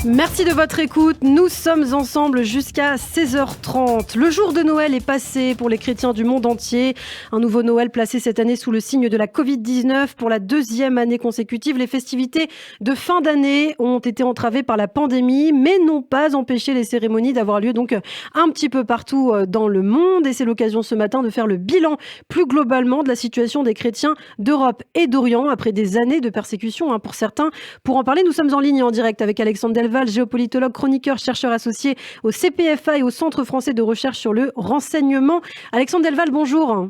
Merci de votre écoute. Nous sommes ensemble jusqu'à 16h30. Le jour de Noël est passé pour les chrétiens du monde entier. Un nouveau Noël placé cette année sous le signe de la Covid-19 pour la deuxième année consécutive. Les festivités de fin d'année ont été entravées par la pandémie, mais n'ont pas empêché les cérémonies d'avoir lieu donc un petit peu partout dans le monde. Et c'est l'occasion ce matin de faire le bilan plus globalement de la situation des chrétiens d'Europe et d'Orient après des années de persécution pour certains. Pour en parler, nous sommes en ligne en direct avec Alexandre Delval, géopolitologue, chroniqueur, chercheur associé au CPFA et au Centre français de recherche sur le renseignement. Alexandre Delval, bonjour.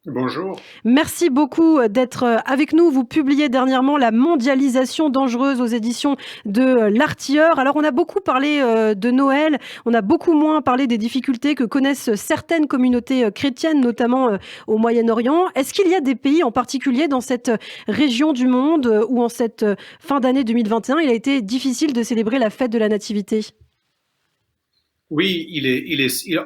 Bonjour. Merci beaucoup d'être avec nous. Vous publiez dernièrement La mondialisation dangereuse aux éditions de l'Artilleur. Alors on a beaucoup parlé de Noël, on a beaucoup moins parlé des difficultés que connaissent certaines communautés chrétiennes, notamment au Moyen-Orient. Est-ce qu'il y a des pays en particulier dans cette région du monde où en cette fin d'année 2021, il a été difficile de célébrer la fête de la Nativité ? Oui,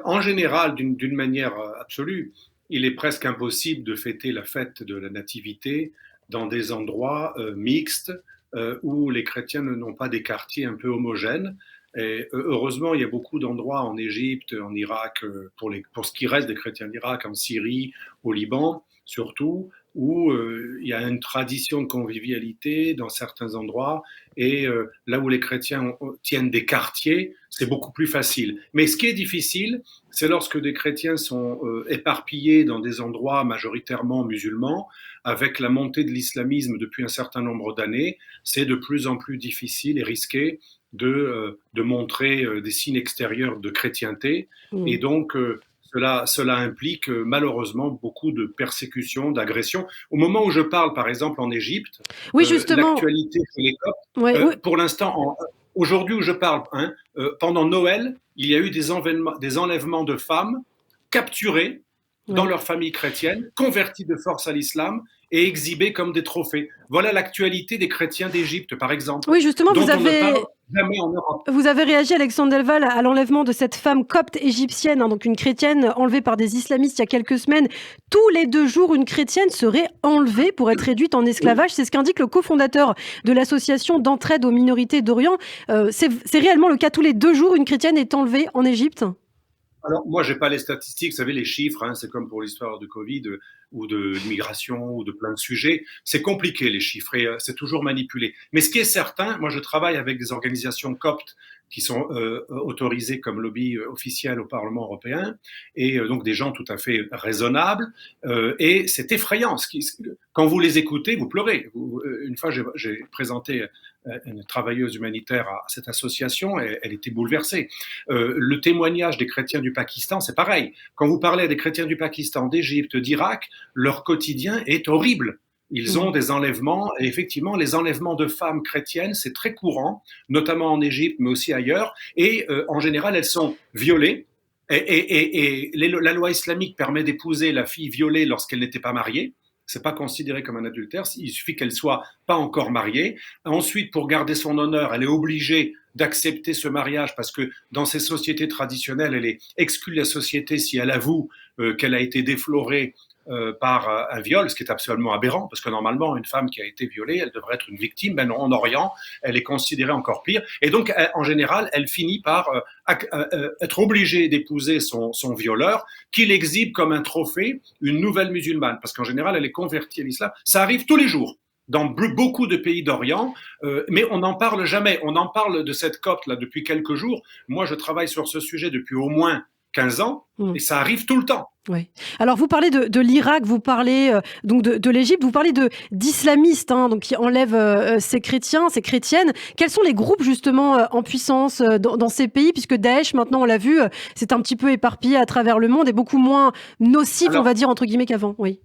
en général, d'une manière absolue, il est presque impossible de fêter la fête de la Nativité dans des endroits mixtes où les chrétiens n'ont pas des quartiers un peu homogènes. Et heureusement, il y a beaucoup d'endroits en Égypte, en Irak, pour ce qui reste des chrétiens d'Irak, en Syrie, au Liban surtout, où il y a une tradition de convivialité dans certains endroits, et là où les chrétiens tiennent des quartiers, c'est beaucoup plus facile. Mais ce qui est difficile, c'est lorsque des chrétiens sont éparpillés dans des endroits majoritairement musulmans, avec la montée de l'islamisme depuis un certain nombre d'années, c'est de plus en plus difficile et risqué de montrer des signes extérieurs de chrétienté. Et donc, cela implique malheureusement beaucoup de persécutions, d'agressions. Au moment où je parle, par exemple, en Égypte, oui, justement, l'actualité chez les Coptes, oui. Pour l'instant, aujourd'hui où je parle, pendant Noël, il y a eu des enlèvements de femmes capturées dans leur famille chrétienne, converties de force à l'islam et exhibées comme des trophées. Voilà l'actualité des chrétiens d'Égypte, par exemple. Oui, justement, dont on ne parle jamais en Europe. Vous avez réagi, Alexandre Delval, à l'enlèvement de cette femme copte égyptienne, donc une chrétienne enlevée par des islamistes il y a quelques semaines. Tous les 2 jours, une chrétienne serait enlevée pour être réduite en esclavage. C'est ce qu'indique le cofondateur de l'association d'entraide aux minorités d'Orient. C'est réellement le cas. Tous les 2 jours, une chrétienne est enlevée en Égypte ? Alors, moi, j'ai pas les statistiques, vous savez, les chiffres, c'est comme pour l'histoire de Covid ou de l'immigration ou de plein de sujets. C'est compliqué, les chiffres, et c'est toujours manipulé. Mais ce qui est certain, moi, je travaille avec des organisations coptes qui sont autorisées comme lobby officiel au Parlement européen, et donc des gens tout à fait raisonnables, et c'est effrayant. Quand vous les écoutez, vous pleurez. Une fois, j'ai présenté une travailleuse humanitaire à cette association, et elle était bouleversée. Le témoignage des chrétiens du Pakistan, c'est pareil. Quand vous parlez à des chrétiens du Pakistan, d'Égypte, d'Irak, leur quotidien est horrible. Ils ont des enlèvements, et effectivement, les enlèvements de femmes chrétiennes, c'est très courant, notamment en Égypte, mais aussi ailleurs, et en général, elles sont violées, et la loi islamique permet d'épouser la fille violée lorsqu'elle n'était pas mariée. C'est pas considéré comme un adultère, il suffit qu'elle soit pas encore mariée. Ensuite, pour garder son honneur, elle est obligée d'accepter ce mariage parce que dans ces sociétés traditionnelles, elle est exclue de la société si elle avoue qu'elle a été déflorée par un viol, ce qui est absolument aberrant, parce que normalement, une femme qui a été violée, elle devrait être une victime, mais non, en Orient, elle est considérée encore pire. Et donc, en général, elle finit par être obligée d'épouser son violeur, qu'il exhibe comme un trophée une nouvelle musulmane, parce qu'en général, elle est convertie à l'islam. Ça arrive tous les jours dans beaucoup de pays d'Orient, mais on n'en parle jamais. On en parle de cette copte là depuis quelques jours. Moi, je travaille sur ce sujet depuis au moins 15 ans, et ça arrive tout le temps. Oui. Alors vous parlez de l'Irak, vous parlez donc de l'Égypte, vous parlez d'islamistes donc qui enlèvent ces chrétiens, ces chrétiennes. Quels sont les groupes justement en puissance dans ces pays, puisque Daesh maintenant on l'a vu, c'est un petit peu éparpillé à travers le monde et beaucoup moins nocif, on va dire entre guillemets qu'avant. Oui.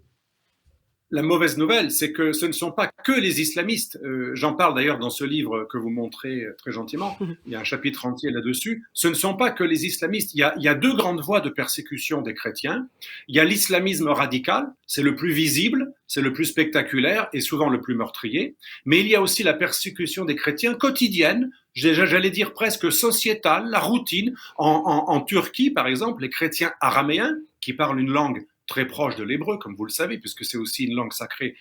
La mauvaise nouvelle, c'est que ce ne sont pas que les islamistes. J'en parle d'ailleurs dans ce livre que vous montrez très gentiment. Il y a un chapitre entier là-dessus. Ce ne sont pas que les islamistes. Il y a 2 grandes voies de persécution des chrétiens. Il y a l'islamisme radical, c'est le plus visible, c'est le plus spectaculaire et souvent le plus meurtrier. Mais il y a aussi la persécution des chrétiens quotidienne, j'allais dire presque sociétale, la routine. En Turquie, par exemple, les chrétiens araméens qui parlent une langue très proche de l'hébreu, comme vous le savez, puisque c'est aussi une langue sacrée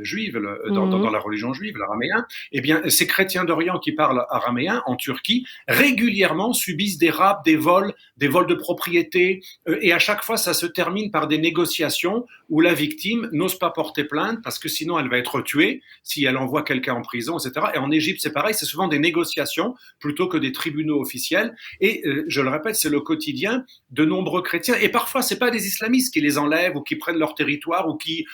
juive, dans la religion juive, l'araméen, eh bien, ces chrétiens d'Orient qui parlent araméen en Turquie régulièrement subissent des rapts, des vols de propriété, et à chaque fois, ça se termine par des négociations où la victime n'ose pas porter plainte parce que sinon elle va être tuée si elle envoie quelqu'un en prison, etc. Et en Égypte, c'est pareil, c'est souvent des négociations plutôt que des tribunaux officiels. Et je le répète, c'est le quotidien de nombreux chrétiens. Et parfois, c'est pas des islamistes qui les enlèvent ou qui prennent leur territoire ou qui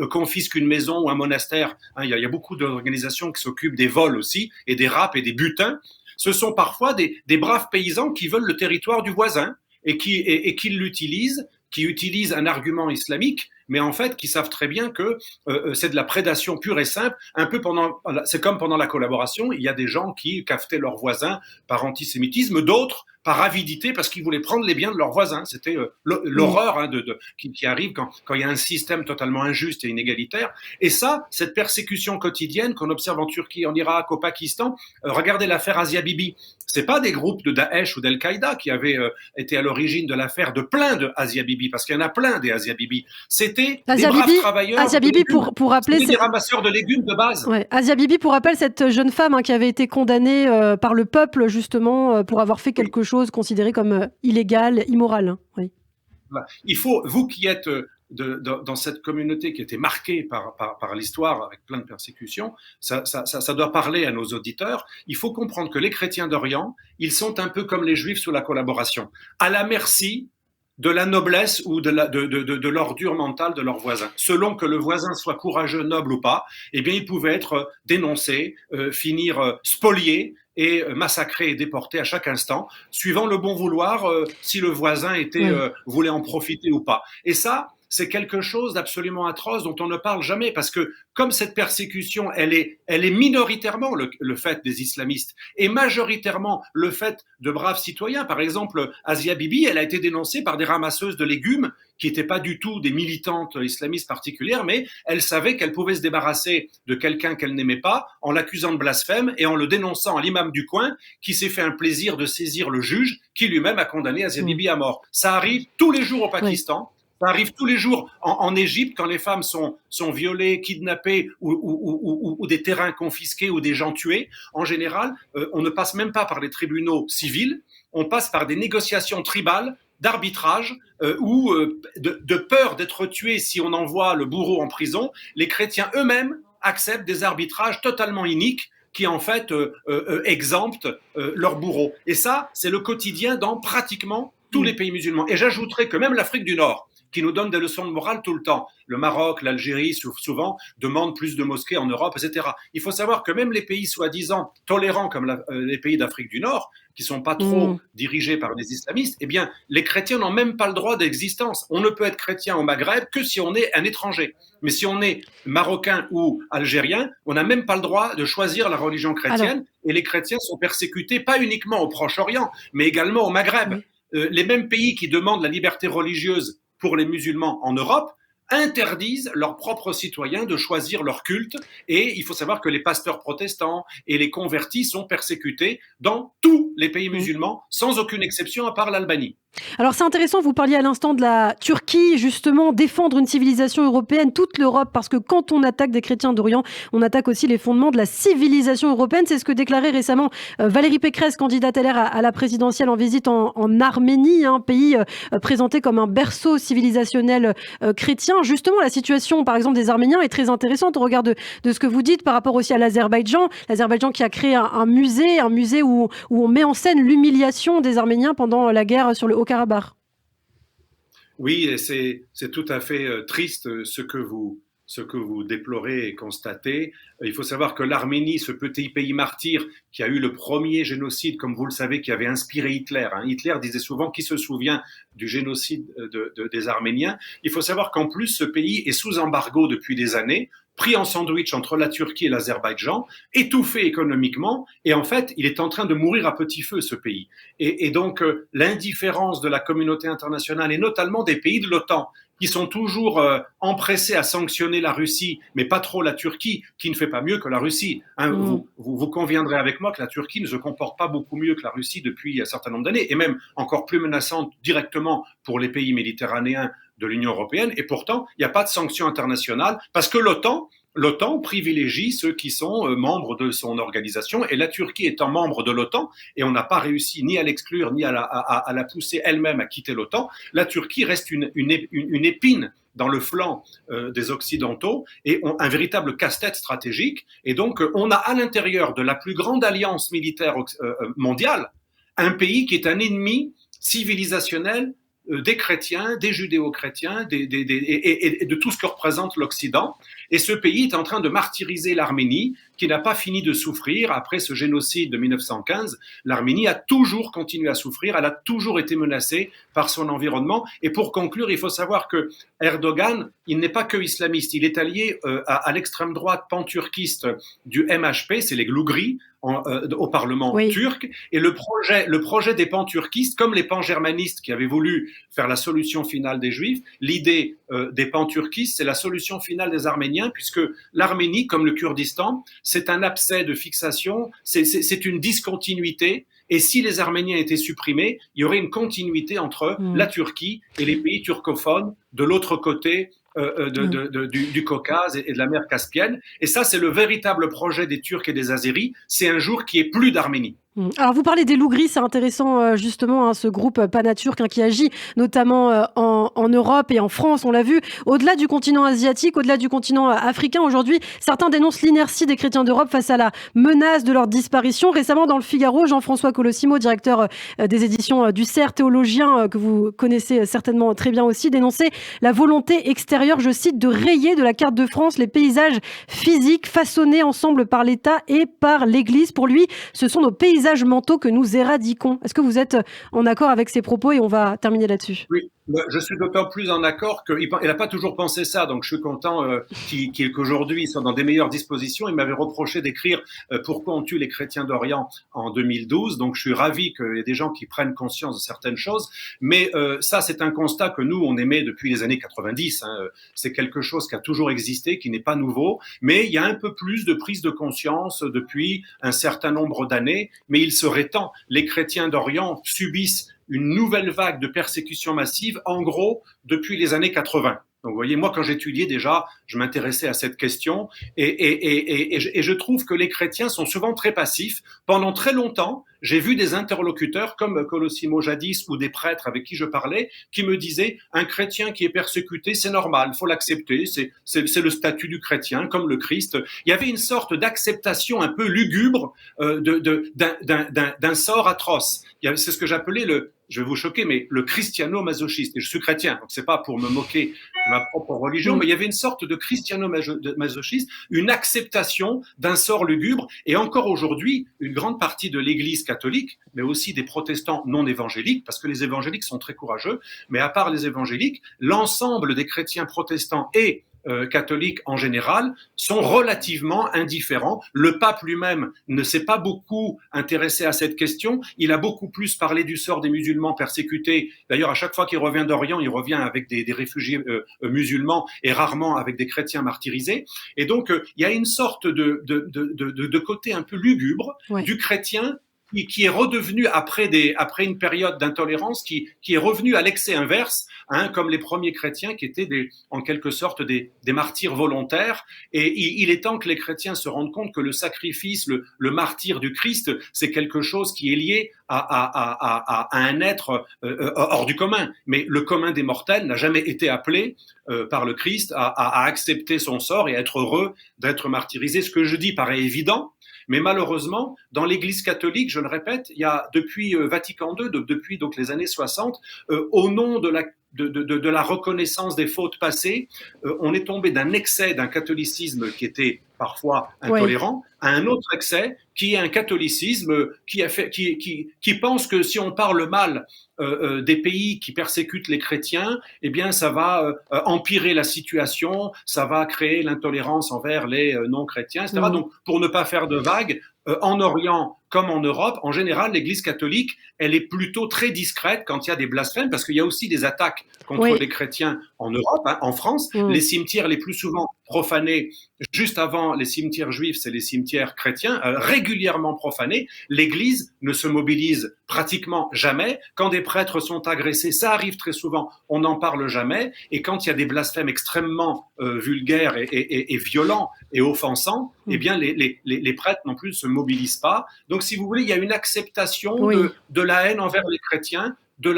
confisquent une maison ou un monastère. Il y a beaucoup d'organisations qui s'occupent des vols aussi et des rapts et des butins. Ce sont parfois des braves paysans qui veulent le territoire du voisin et qui l'utilisent, qui utilisent un argument islamique, mais en fait qui savent très bien que c'est de la prédation pure et simple. C'est comme pendant la collaboration, il y a des gens qui cafetaient leurs voisins par antisémitisme, d'autres par avidité parce qu'ils voulaient prendre les biens de leurs voisins. C'était l'horreur qui arrive quand il y a un système totalement injuste et inégalitaire. Et ça, cette persécution quotidienne qu'on observe en Turquie, en Irak, au Pakistan, regardez l'affaire Asia Bibi. C'est pas des groupes de Daesh ou d'Al-Qaïda qui avaient été à l'origine de l'affaire de plein de Asia Bibi, parce qu'il y en a plein des Asia Bibi. C'était des braves travailleurs. Asia Bibi, pour rappeler, des ramasseurs de légumes de base. Ouais. Asia Bibi, pour rappel, cette jeune femme qui avait été condamnée par le peuple justement pour avoir fait quelque chose considéré comme illégal, immoral. Oui. Voilà. Il faut, vous qui êtes dans cette communauté qui était marquée par l'histoire avec plein de persécutions, ça doit parler à nos auditeurs. Il faut comprendre que les chrétiens d'Orient, ils sont un peu comme les juifs sous la collaboration, à la merci de la noblesse ou de l'ordure mentale de leurs voisins. Selon que le voisin soit courageux, noble ou pas, eh bien, il pouvait être dénoncé, finir spolié et massacré et déporté à chaque instant, suivant le bon vouloir, si le voisin voulait en profiter ou pas. Et ça, c'est quelque chose d'absolument atroce dont on ne parle jamais, parce que comme cette persécution, elle est minoritairement le fait des islamistes et majoritairement le fait de braves citoyens. Par exemple, Asia Bibi, elle a été dénoncée par des ramasseuses de légumes qui n'étaient pas du tout des militantes islamistes particulières, mais elle savait qu'elle pouvait se débarrasser de quelqu'un qu'elle n'aimait pas en l'accusant de blasphème et en le dénonçant à l'imam du coin qui s'est fait un plaisir de saisir le juge qui lui-même a condamné Asia Bibi à mort. Ça arrive tous les jours au Pakistan. Ça arrive tous les jours en Égypte quand les femmes sont violées, kidnappées ou des terrains confisqués ou des gens tués. En général, on ne passe même pas par les tribunaux civils, on passe par des négociations tribales d'arbitrage ou de peur d'être tué si on envoie le bourreau en prison. Les chrétiens eux-mêmes acceptent des arbitrages totalement iniques qui en fait exemptent leurs bourreaux. Et ça, c'est le quotidien dans pratiquement tous les pays musulmans. Et j'ajouterais que même l'Afrique du Nord, qui nous donne des leçons de morale tout le temps. Le Maroc, l'Algérie, souvent, demandent plus de mosquées en Europe, etc. Il faut savoir que même les pays soi-disant tolérants, comme les pays d'Afrique du Nord, qui sont pas trop dirigés par des islamistes, eh bien, les chrétiens n'ont même pas le droit d'existence. On ne peut être chrétien au Maghreb que si on est un étranger. Mais si on est marocain ou algérien, on n'a même pas le droit de choisir la religion chrétienne. Et les chrétiens sont persécutés, pas uniquement au Proche-Orient, mais également au Maghreb. Les mêmes pays qui demandent la liberté religieuse pour les musulmans en Europe, interdisent leurs propres citoyens de choisir leur culte. Et il faut savoir que les pasteurs protestants et les convertis sont persécutés dans tous les pays musulmans, sans aucune exception à part l'Albanie. Alors c'est intéressant, vous parliez à l'instant de la Turquie, justement, défendre une civilisation européenne, toute l'Europe, parce que quand on attaque des chrétiens d'Orient, on attaque aussi les fondements de la civilisation européenne. C'est ce que déclarait récemment Valérie Pécresse, candidate LR à la présidentielle en visite en Arménie, un pays présenté comme un berceau civilisationnel chrétien. Justement, la situation, par exemple, des Arméniens est très intéressante au regard de ce que vous dites par rapport aussi à l'Azerbaïdjan. L'Azerbaïdjan qui a créé un musée où on met en scène l'humiliation des Arméniens pendant la guerre sur le Haut-Karabakh. Oui, et c'est tout à fait triste ce que vous déplorez et constatez. Il faut savoir que l'Arménie, ce petit pays martyr qui a eu le premier génocide, comme vous le savez, qui avait inspiré Hitler. Hitler disait souvent qui se souvient du génocide des Arméniens. Il faut savoir qu'en plus, ce pays est sous embargo depuis des années, pris en sandwich entre la Turquie et l'Azerbaïdjan, étouffé économiquement, et en fait, il est en train de mourir à petit feu, ce pays. Et donc, l'indifférence de la communauté internationale, et notamment des pays de l'OTAN, qui sont toujours empressés à sanctionner la Russie, mais pas trop la Turquie, qui ne fait pas mieux que la Russie. Vous conviendrez avec moi que la Turquie ne se comporte pas beaucoup mieux que la Russie depuis un certain nombre d'années, et même encore plus menaçante directement pour les pays méditerranéens de l'Union européenne, et pourtant, il n'y a pas de sanctions internationales, parce que l'OTAN l'OTAN privilégie ceux qui sont membres de son organisation, et la Turquie étant membre de l'OTAN, et on n'a pas réussi ni à l'exclure ni à la pousser elle-même à quitter l'OTAN, la Turquie reste une épine dans le flanc des Occidentaux et un véritable casse-tête stratégique. Et donc, on a à l'intérieur de la plus grande alliance militaire mondiale un pays qui est un ennemi civilisationnel des chrétiens, des judéo-chrétiens, et de tout ce que représente l'Occident. Et ce pays est en train de martyriser l'Arménie, qui n'a pas fini de souffrir. Après ce génocide de 1915, l'Arménie a toujours continué à souffrir, elle a toujours été menacée par son environnement. Et pour conclure, il faut savoir que Erdogan, il n'est pas que islamiste, il est allié à l'extrême droite panturquiste du MHP, c'est les Glougris, au Parlement turc. Et le projet des panturquistes, comme les pangermanistes qui avaient voulu faire la solution finale des Juifs, l'idée des panturquistes, c'est la solution finale des Arméniens, puisque l'Arménie, comme le Kurdistan, c'est un abcès de fixation, c'est une discontinuité. Et si les Arméniens étaient supprimés, il y aurait une continuité entre la Turquie et les pays turcophones de l'autre côté du Caucase et de la mer Caspienne. Et ça, c'est le véritable projet des Turcs et des Azéris. C'est un jour qu'il n'y ait plus d'Arménie. Alors vous parlez des Lougris, c'est intéressant justement, ce groupe panaturc qui agit notamment en Europe et en France, on l'a vu, au-delà du continent asiatique, au-delà du continent africain. Aujourd'hui, certains dénoncent l'inertie des chrétiens d'Europe face à la menace de leur disparition. Récemment, dans le Figaro, Jean-François Colossimo, directeur des éditions du CERF, théologien que vous connaissez certainement très bien aussi, dénonçait la volonté extérieure, je cite, de rayer de la carte de France les paysages physiques façonnés ensemble par l'État et par l'Église. Pour lui, ce sont nos paysages mentaux que nous éradiquons. Est-ce que vous êtes en accord avec ces propos? Et on va terminer là-dessus. Oui, je suis d'autant plus en accord qu'il n'a pas toujours pensé ça, donc je suis content qu'aujourd'hui ils sont dans des meilleures dispositions. Il m'avait reproché d'écrire Pourquoi on tue les chrétiens d'Orient en 2012, donc je suis ravi qu'il y ait des gens qui prennent conscience de certaines choses, mais ça c'est un constat que nous on émet depuis les années 90, c'est quelque chose qui a toujours existé, qui n'est pas nouveau, mais il y a un peu plus de prise de conscience depuis un certain nombre d'années, mais il serait temps. Les chrétiens d'Orient subissent une nouvelle vague de persécution massive, en gros, depuis les années 80. Donc, vous voyez, moi, quand j'étudiais déjà, je m'intéressais à cette question et je trouve que les chrétiens sont souvent très passifs. Pendant très longtemps, j'ai vu des interlocuteurs comme Colossimo jadis ou des prêtres avec qui je parlais qui me disaient un chrétien qui est persécuté, c'est normal, il faut l'accepter, c'est le statut du chrétien, comme le Christ. Il y avait une sorte d'acceptation un peu lugubre d'un sort atroce. C'est ce que j'appelais je vais vous choquer, mais le christiano-masochiste. Et je suis chrétien, donc c'est pas pour me moquer de ma propre religion, mais il y avait une sorte de christiano-masochiste, une acceptation d'un sort lugubre. Et encore aujourd'hui, une grande partie de l'Église catholique, mais aussi des protestants non évangéliques, parce que les évangéliques sont très courageux, mais à part les évangéliques, l'ensemble des chrétiens protestants et catholiques en général sont relativement indifférents. Le pape lui-même ne s'est pas beaucoup intéressé à cette question. Il a beaucoup plus parlé du sort des musulmans persécutés. D'ailleurs, à chaque fois qu'il revient d'Orient, il revient avec des réfugiés musulmans et rarement avec des chrétiens martyrisés. Et donc, il y a une sorte de côté un peu lugubre du chrétien qui est redevenu après une période d'intolérance, qui est revenu à l'excès inverse, comme les premiers chrétiens qui étaient en quelque sorte des martyrs volontaires. Et il est temps que les chrétiens se rendent compte que le sacrifice, le martyre du Christ, c'est quelque chose qui est lié à un être hors du commun. Mais le commun des mortels n'a jamais été appelé par le Christ à accepter son sort et à être heureux d'être martyrisé. Ce que je dis paraît évident, mais malheureusement, dans l'Église catholique, je le répète, il y a depuis Vatican II, depuis donc les années 60, au nom de la reconnaissance des fautes passées, on est tombé d'un excès d'un catholicisme qui était parfois intolérant à un autre excès qui est un catholicisme qui pense que si on parle mal des pays qui persécutent les chrétiens, eh bien ça va empirer la situation, ça va créer l'intolérance envers les non-chrétiens, etc. Donc pour ne pas faire de vagues, en Orient comme en Europe, en général, l'Église catholique, elle est plutôt très discrète quand il y a des blasphèmes, parce qu'il y a aussi des attaques contre les chrétiens en Europe, en France. Les cimetières les plus souvent profanés juste avant les cimetières juifs, c'est les cimetières cimetières chrétiens régulièrement profanés. L'Église ne se mobilise pratiquement jamais. Quand des prêtres sont agressés, ça arrive très souvent, on n'en parle jamais. Et quand il y a des blasphèmes extrêmement vulgaires et violents et offensants, eh bien les prêtres non plus ne se mobilisent pas. Donc, si vous voulez, il y a une acceptation de la haine envers les chrétiens de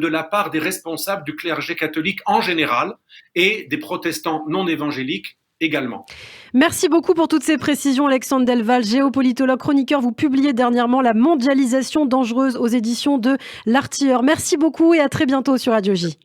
la part des responsables du clergé catholique en général et des protestants non évangéliques également. Merci beaucoup pour toutes ces précisions, Alexandre Delval, géopolitologue, chroniqueur. Vous publiez dernièrement La mondialisation dangereuse aux éditions de L'Artilleur. Merci beaucoup et à très bientôt sur Radio J.